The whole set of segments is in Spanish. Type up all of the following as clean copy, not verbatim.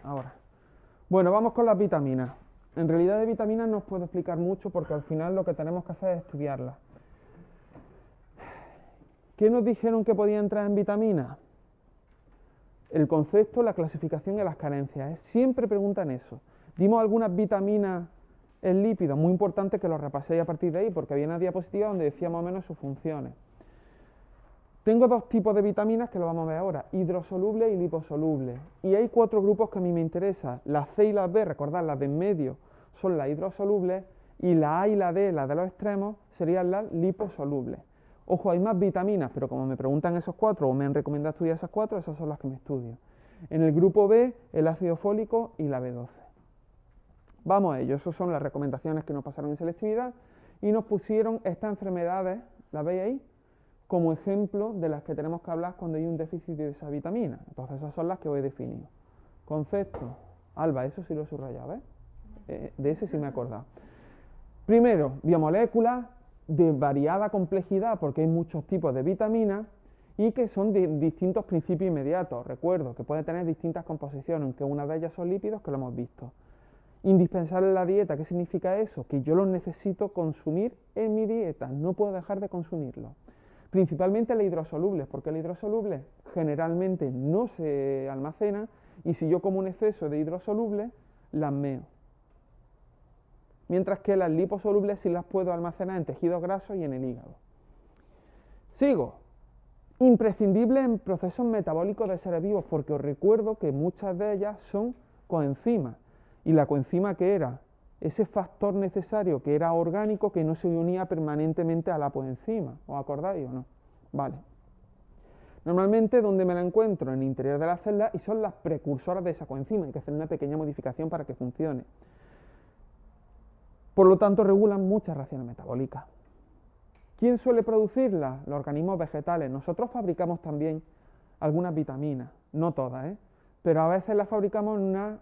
ahora. Bueno, vamos con las vitaminas. En realidad de vitaminas no os puedo explicar mucho porque al final lo que tenemos que hacer es estudiarlas. ¿Qué nos dijeron que podía entrar en vitaminas? El concepto, la clasificación y las carencias. Siempre preguntan eso. Dimos algunas vitaminas en lípidos, muy importante que lo repaséis a partir de ahí, porque había una diapositiva donde decía más o menos sus funciones. Tengo dos tipos de vitaminas que lo vamos a ver ahora, hidrosolubles y liposolubles. Y hay 4 grupos que a mí me interesan. Las C y las B, recordad, las de en medio son las hidrosolubles, y la A y la D, las de los extremos, serían las liposolubles. Ojo, hay más vitaminas, pero como me preguntan esos 4 o me han recomendado estudiar esas 4, esas son las que me estudio. En el grupo B, el ácido fólico y la B12. Vamos a ello, esas son las recomendaciones que nos pasaron en selectividad y nos pusieron estas enfermedades, ¿las veis ahí? Como ejemplo de las que tenemos que hablar cuando hay un déficit de esa vitamina. Entonces esas son las que os he definido. Concepto. Alba, eso sí lo he subrayado, de ese sí me he acordado. Primero, biomoléculas de variada complejidad, porque hay muchos tipos de vitaminas y que son de distintos principios inmediatos. Recuerdo que puede tener distintas composiciones, aunque una de ellas son lípidos, que lo hemos visto. Indispensable en la dieta, ¿qué significa eso? Que yo los necesito consumir en mi dieta, no puedo dejar de consumirlos. Principalmente las hidrosolubles, porque las hidrosolubles generalmente no se almacenan y si yo como un exceso de hidrosolubles, las meo. Mientras que las liposolubles sí las puedo almacenar en tejidos grasos y en el hígado. Sigo. Imprescindible en procesos metabólicos de seres vivos, porque os recuerdo que muchas de ellas son coenzimas. ¿Y la coenzima qué era? Ese factor necesario que era orgánico que no se unía permanentemente a la coenzima. ¿Os acordáis o no? Vale. Normalmente, ¿dónde me la encuentro? En el interior de la célula y son las precursoras de esa coenzima. Hay que hacer una pequeña modificación para que funcione. Por lo tanto, regulan muchas reacciones metabólicas. ¿Quién suele producirlas? Los organismos vegetales. Nosotros fabricamos también algunas vitaminas, no todas, pero a veces las fabricamos en una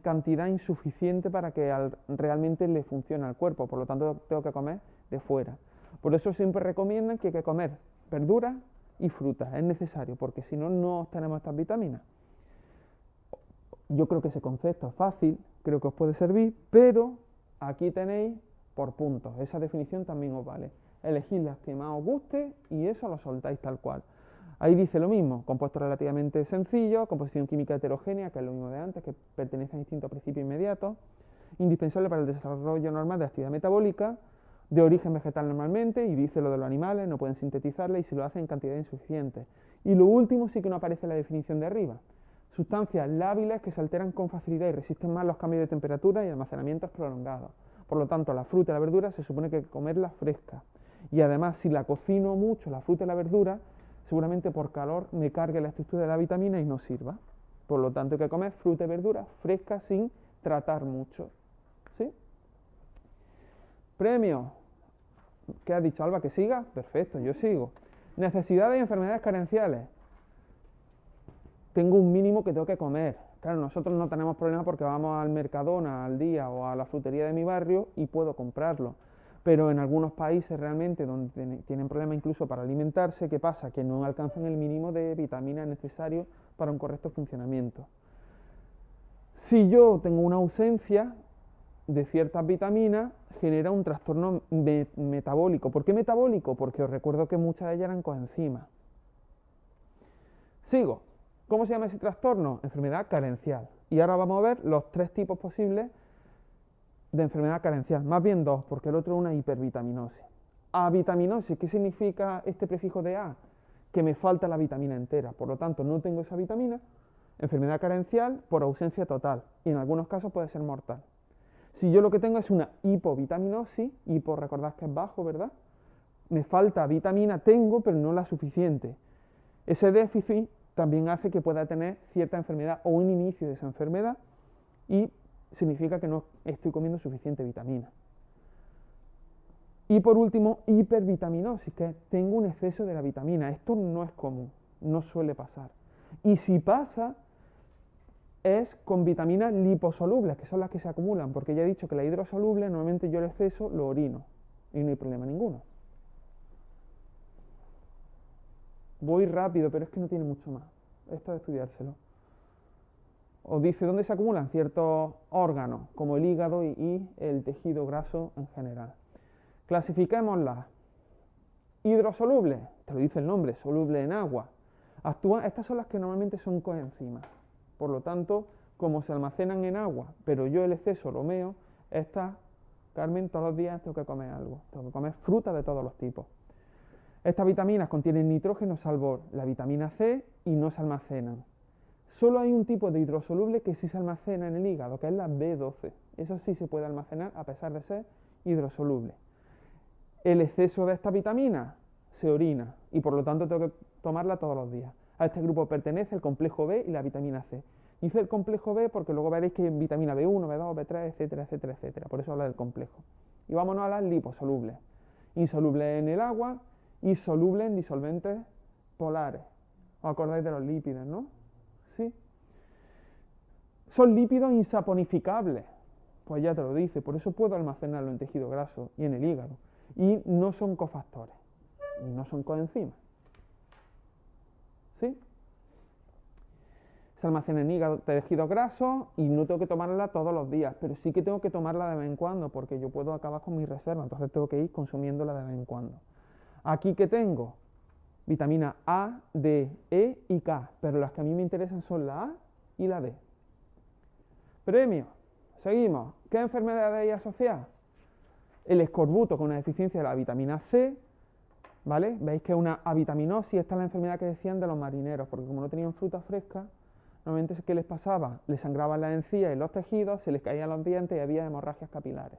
cantidad insuficiente para que realmente le funcione al cuerpo, por lo tanto tengo que comer de fuera. Por eso siempre recomiendan que hay que comer verduras y frutas, es necesario, porque si no, no obtenemos estas vitaminas. Yo creo que ese concepto es fácil, creo que os puede servir, pero aquí tenéis por puntos, esa definición también os vale. Elegid las que más os guste y eso lo soltáis tal cual. Ahí dice lo mismo, compuestos relativamente sencillos, composición química heterogénea, que es lo mismo de antes, que pertenece a distintos principios inmediatos, indispensable para el desarrollo normal de actividad metabólica, de origen vegetal normalmente, y dice lo de los animales, no pueden sintetizarla y si lo hacen en cantidades insuficientes. Y lo último sí que no aparece en la definición de arriba. Sustancias lábiles que se alteran con facilidad y resisten más los cambios de temperatura y almacenamientos prolongados. Por lo tanto, la fruta y la verdura se supone que hay que comerlas frescas. Y además, si la cocino mucho, la fruta y la verdura, seguramente por calor me cargue la estructura de la vitamina y no sirva. Por lo tanto, hay que comer fruta y verdura fresca sin tratar mucho. ¿Sí? Premio. ¿Qué has dicho, Alba? ¿Que siga? Perfecto, yo sigo. Necesidades y enfermedades carenciales. Tengo un mínimo que tengo que comer. Claro, nosotros no tenemos problema porque vamos al Mercadona al día o a la frutería de mi barrio y puedo comprarlo. Pero en algunos países realmente donde tienen problemas incluso para alimentarse, ¿qué pasa? Que no alcanzan el mínimo de vitaminas necesario para un correcto funcionamiento. Si yo tengo una ausencia de ciertas vitaminas, genera un trastorno metabólico. ¿Por qué metabólico? Porque os recuerdo que muchas de ellas eran coenzimas. Sigo. ¿Cómo se llama ese trastorno? Enfermedad carencial. Y ahora vamos a ver los 3 tipos posibles de enfermedad carencial, más bien 2, porque el otro es una hipervitaminosis. Avitaminosis, ¿qué significa este prefijo de A? Que me falta la vitamina entera, por lo tanto no tengo esa vitamina. Enfermedad carencial por ausencia total, y en algunos casos puede ser mortal. Si yo lo que tengo es una hipovitaminosis, hipo recordad que es bajo, ¿verdad? Me falta vitamina, tengo, pero no la suficiente. Ese déficit también hace que pueda tener cierta enfermedad o un inicio de esa enfermedad y significa que no estoy comiendo suficiente vitamina. Y por último, hipervitaminosis, que tengo un exceso de la vitamina. Esto no es común, no suele pasar. Y si pasa, es con vitaminas liposolubles, que son las que se acumulan, porque ya he dicho que la hidrosoluble, normalmente yo el exceso lo orino y no hay problema ninguno. Voy rápido, pero es que no tiene mucho más. Esto es estudiárselo. os dice dónde se acumulan ciertos órganos, como el hígado y el tejido graso en general. Clasifiquémoslas. Hidrosolubles, te lo dice el nombre, soluble en agua. Estas son las que normalmente son coenzimas. Por lo tanto, como se almacenan en agua, pero yo el exceso lo meo, estas, Carmen, todos los días tengo que comer algo. Tengo que comer fruta de todos los tipos. Estas vitaminas contienen nitrógeno salvo la vitamina C y no se almacenan. Solo hay un tipo de hidrosoluble que sí se almacena en el hígado, que es la B12. Esa sí se puede almacenar a pesar de ser hidrosoluble. El exceso de esta vitamina se orina y por lo tanto tengo que tomarla todos los días. A este grupo pertenece el complejo B y la vitamina C. Dice el complejo B porque luego veréis que hay vitamina B1, B2, B3, etcétera, etcétera, etcétera. Por eso habla del complejo. Y vámonos a las liposolubles. Insolubles en el agua y solubles en disolventes polares. ¿Os acordáis de los lípidos, no? Sí. Son lípidos insaponificables. Pues ya te lo dice, por eso puedo almacenarlo en tejido graso y en el hígado. Y no son cofactores, y no son coenzimas. ¿Sí? Se almacena en hígado, tejido graso y no tengo que tomarla todos los días, pero sí que tengo que tomarla de vez en cuando porque yo puedo acabar con mi reserva, entonces tengo que ir consumiéndola de vez en cuando. Aquí que tengo vitamina A, D, E y K, pero las que a mí me interesan son la A y la D. Premio. Seguimos. ¿Qué enfermedades hay asociadas? El escorbuto con una deficiencia de la vitamina C, ¿vale? Veis que es una avitaminosis, esta es la enfermedad que decían de los marineros, porque como no tenían fruta fresca, normalmente ¿qué les pasaba? Les sangraban las encías y los tejidos, se les caían los dientes y había hemorragias capilares.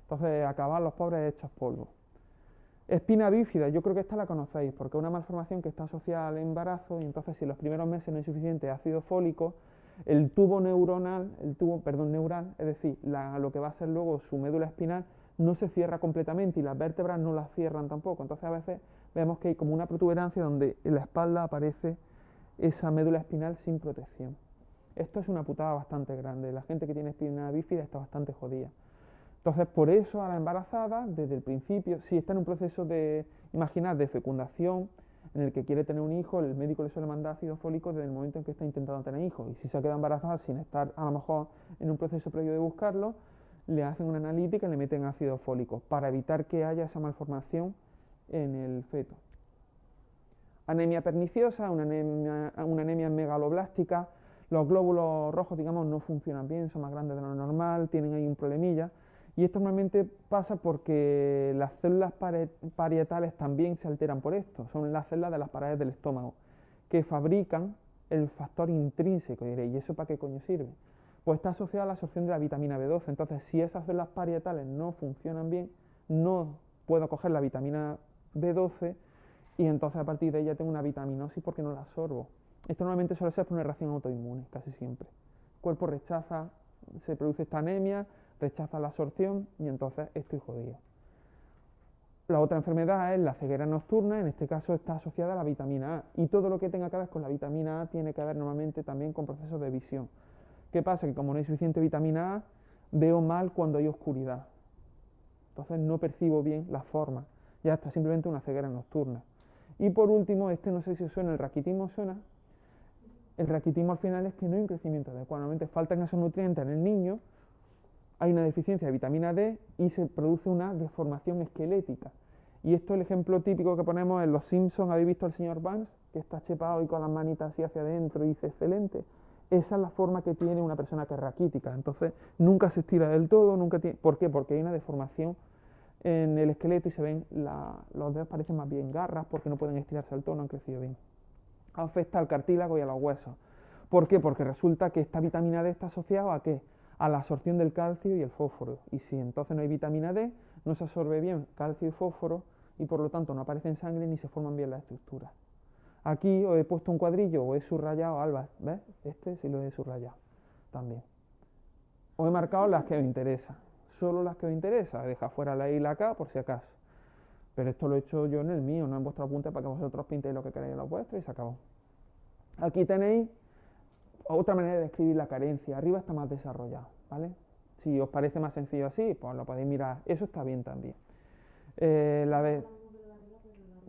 Entonces acababan los pobres hechos polvo. Espina bífida, yo creo que esta la conocéis, porque es una malformación que está asociada al embarazo y entonces si en los primeros meses no hay suficiente ácido fólico, el tubo neural, es decir, lo que va a ser luego su médula espinal, no se cierra completamente y las vértebras no las cierran tampoco. Entonces a veces vemos que hay como una protuberancia donde en la espalda aparece esa médula espinal sin protección. Esto es una putada bastante grande. La gente que tiene espina bífida está bastante jodida. Entonces, por eso a la embarazada, desde el principio, si está en un proceso de, imaginad, de fecundación, en el que quiere tener un hijo, el médico le suele mandar ácido fólico desde el momento en que está intentando tener hijos. Y si se queda embarazada sin estar a lo mejor en un proceso previo de buscarlo, le hacen una analítica y le meten ácido fólico para evitar que haya esa malformación en el feto. Anemia perniciosa, una anemia megaloblástica. Los glóbulos rojos, digamos, no funcionan bien, son más grandes de lo normal, tienen ahí un problemilla. Y esto normalmente pasa porque las células parietales también se alteran por esto. Son las células de las paredes del estómago que fabrican el factor intrínseco. Y diréis, ¿y eso para qué coño sirve? Pues está asociado a la absorción de la vitamina B12. Entonces, si esas células parietales no funcionan bien, no puedo coger la vitamina B12 y entonces a partir de ella tengo una vitaminosis porque no la absorbo. Esto normalmente suele ser por una reacción autoinmune, casi siempre. El cuerpo rechaza, se produce esta anemia, rechaza la absorción y entonces estoy jodido. La otra enfermedad es la ceguera nocturna, en este caso está asociada a la vitamina A y todo lo que tenga que ver con la vitamina A tiene que ver normalmente también con procesos de visión. ¿Qué pasa? Que como no hay suficiente vitamina A, veo mal cuando hay oscuridad. Entonces no percibo bien la forma. Ya está simplemente una ceguera nocturna. Y por último, no sé si os suena, el raquitismo suena. El raquitismo al final es que no hay un crecimiento adecuado. Normalmente faltan esos nutrientes en el niño, hay una deficiencia de vitamina D y se produce una deformación esquelética. Y esto es el ejemplo típico que ponemos en Los Simpsons. ¿Habéis visto al señor Burns? Que está chepado y con las manitas así hacia adentro y dice excelente. Esa es la forma que tiene una persona que es raquítica. Entonces nunca se estira del todo, nunca tiene... ¿Por qué? Porque hay una deformación en el esqueleto y se ven, los dedos parecen más bien garras porque no pueden estirarse al todo, no han crecido bien. Afecta al cartílago y a los huesos. ¿Por qué? Porque resulta que esta vitamina D está asociada ¿a qué? A la absorción del calcio y el fósforo. Y si entonces no hay vitamina D, no se absorbe bien calcio y fósforo y por lo tanto no aparece en sangre ni se forman bien las estructuras. Aquí os he puesto un cuadrillo o he subrayado, Alba, ¿ves? Este sí lo he subrayado también. Os he marcado las que os interesan, solo las que os interesan, deja fuera la I y la K por si acaso. Pero esto lo he hecho yo en el mío, no en vuestro apunte para que vosotros pintéis lo que queráis en los vuestros y se acabó. Aquí tenéis otra manera de describir la carencia, arriba está más desarrollado, ¿vale? Si os parece más sencillo así, pues lo podéis mirar, eso está bien también.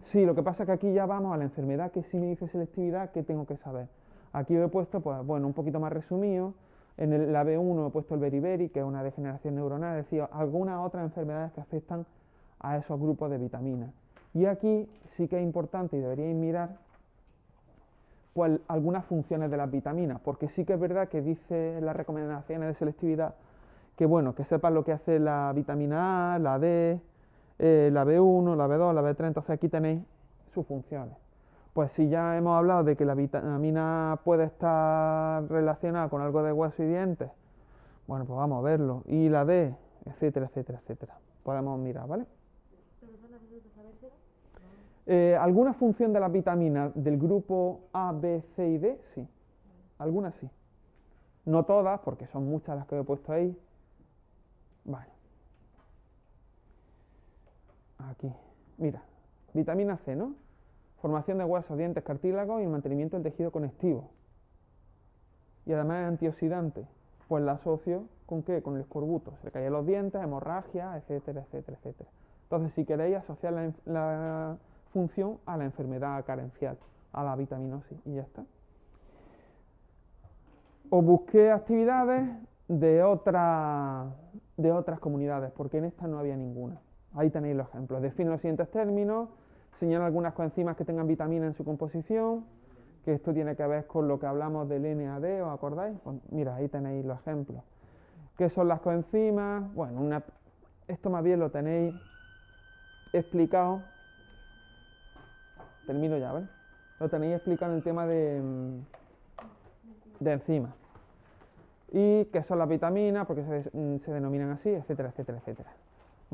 Sí, lo que pasa es que aquí ya vamos a la enfermedad que sí me dice selectividad, que tengo que saber. Aquí os he puesto, pues bueno, un poquito más resumido. En la B1 he puesto el beriberi, que es una degeneración neuronal, es decir, algunas otras enfermedades que afectan a esos grupos de vitaminas. Y aquí sí que es importante y deberíais mirar pues algunas funciones de las vitaminas, porque sí que es verdad que dice en las recomendaciones de selectividad que bueno, que sepas lo que hace la vitamina A, la D, la B1, la B2, la B3, entonces aquí tenéis sus funciones. Pues si ya hemos hablado de que la vitamina A puede estar relacionada con algo de hueso y dientes, bueno, pues vamos a verlo. Y la D, etcétera, etcétera, etcétera. Podemos mirar, ¿vale? ¿Alguna función de las vitaminas del grupo A, B, C y D? Sí. Algunas sí. No todas, porque son muchas las que he puesto ahí. Vale. Aquí. Mira. Vitamina C, ¿no? Formación de huesos, dientes, cartílagos y el mantenimiento del tejido conectivo. Y además es antioxidante. Pues la asocio ¿con qué? Con el escorbuto. Se le caen los dientes, hemorragia, etcétera, etcétera, etcétera. Entonces, si queréis asociar la función a la enfermedad carencial, a la vitaminosis, y ya está. Os busqué actividades de otras comunidades, porque en esta no había ninguna. Ahí tenéis los ejemplos. Define los siguientes términos, señala algunas coenzimas que tengan vitamina en su composición, que esto tiene que ver con lo que hablamos del NAD, ¿os acordáis? Pues mira, ahí tenéis los ejemplos. ¿Qué son las coenzimas? Bueno, esto más bien lo tenéis explicado. Termino ya, ¿vale? Lo tenéis explicado en el tema de enzimas. Y qué son las vitaminas, porque se denominan así, etcétera, etcétera, etcétera.